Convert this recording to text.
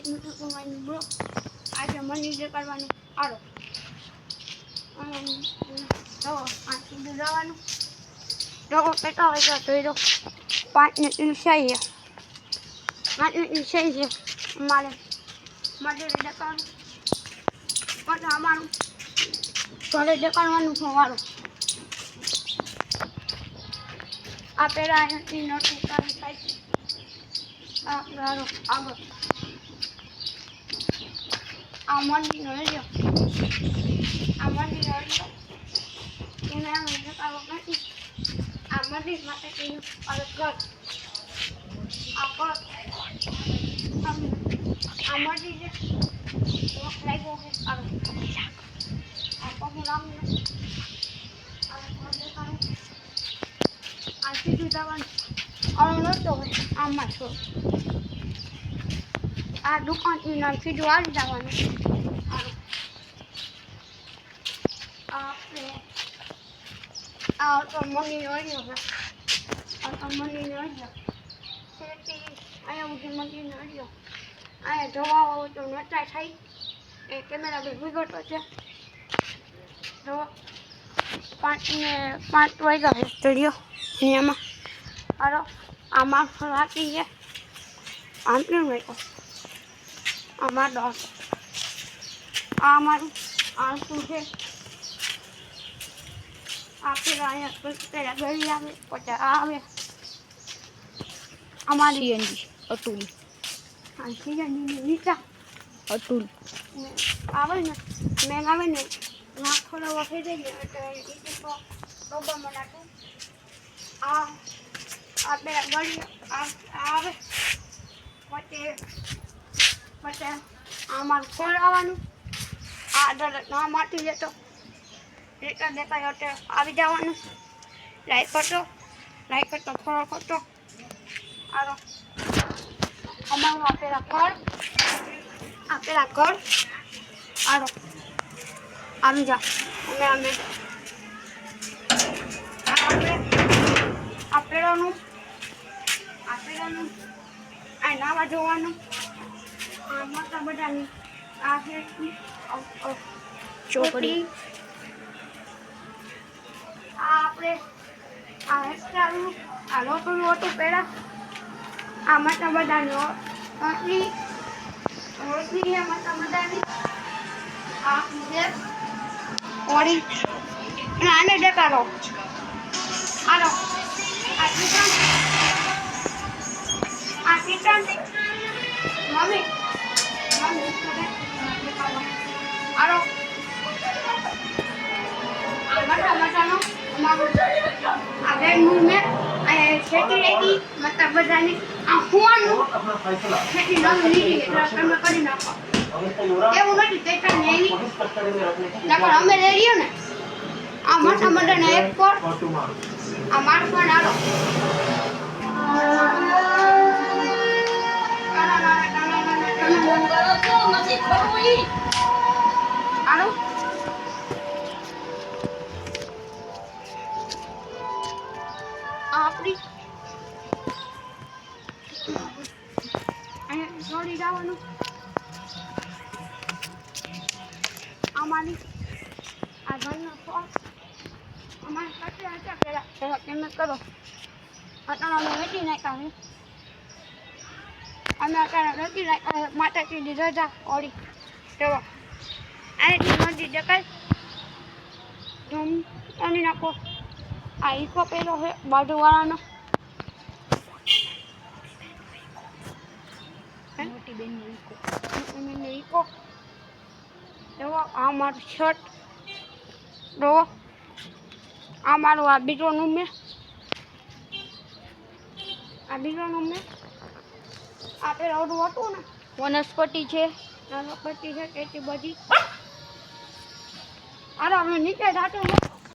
bro આજે મને કરવાનું આરો તો આથી જવાનું તો કેટલા વાગ્યા જોઈ દો 5 મિનિટ છે 5 મિનિટ છે મારે દેખાવાનું પણ અમારું ઘરે દેખાડવાનું સવારું આ પેલા અહીંયાથી નોટિસ થાય છે આગળ આ મંદિર રહ્યો એને આમ દેખાડવો નથી આ મંદિર માટે તેનું ઘર આ ઘર આ મંદિર લાગ્યો છે આ પગું લાંબુ આ સીધું જવાનું નહોતો હોય આમાં છો આ દુકાનથી નામ સીધું આવી જવાનું આપણે આ તો મની રહ્યો છે આ તો મની રહ્યો ખેતી અહીંયા ઉઠી મની રહ્યો અહીંયા જોવા તો નચા થાય એ કેમેરા બી વિગતો છે તો 5 વાગ્યા છે સ્ટુડિયો એમાં અરે આમાં રાખી છે આમ કેમ રાખ્યો આમાં 10 આ અમારું આ શું છે આપણે અહીંયા પેલા ગળી આવે પછી આવે અમારી સીએનજી અતુલ હા સીએનજી નીચા અતુલ આવે ને મેં આવે ને નાખો વખે જઈએ એટલે એ તો ડબ્બામાં નાખું આ બે ગળી આવે પછી આમાં ખોલાવાનું આ ના માટી લેતો દેતા એટલે આવી જવાનું લાઈક કરતો ફોલો કરતો આરો અમારું આપેલા ઘર આરો આવી જા અમે આપેલાનું આ નાવા જોવાનું આ મોટા બધાની આ છે ચોપડી આપણે આ એક્સ્ટ્રાનું આ લોટું પહેલાં આ મોટા બધાની રોટલી આ મોટા બધાની આ છે ઓળી અને આને દેખાડો આનો આ ચિકન મમ્મી આનો મટાનો આ બેનનું મેં ખેતી લેતી મતલબ બધાની આ હુવાનું ખેતી નવી લીધી એટલે તમે કરી નાખો એવું નથી ચેતન ને એની નકર અમે લઈ રહ્યો ને આ મોટા મોટાને એક પર આ માણસ પણ આલો આલો આપણી અહીંયા છોડી જવાનું અમારી આ ઘરનો શોખ અમારે કચરા હતા પહેલાં પેમેન્ટ કરો અત્યારે અમે વેચી નાખ્યા અમે અત્યારે વેચી નાખ્યા માતાજીની રજા ઓળી તો અહીંથી મંદિર દેખાય ધૂમ કરી નાખો આ ઈકો પેલો છે બાજુવાળાનો મોટી બેનનો ઈકો જુઓ આ મારું શર્ટ જુઓ આ મારું આ બીજો રૂમ આ પેલા ઓલું હતું ને વનસ્પતિ છે વનસ્પતિ છે કેટલી બધી અરે અમે નીચે જાતું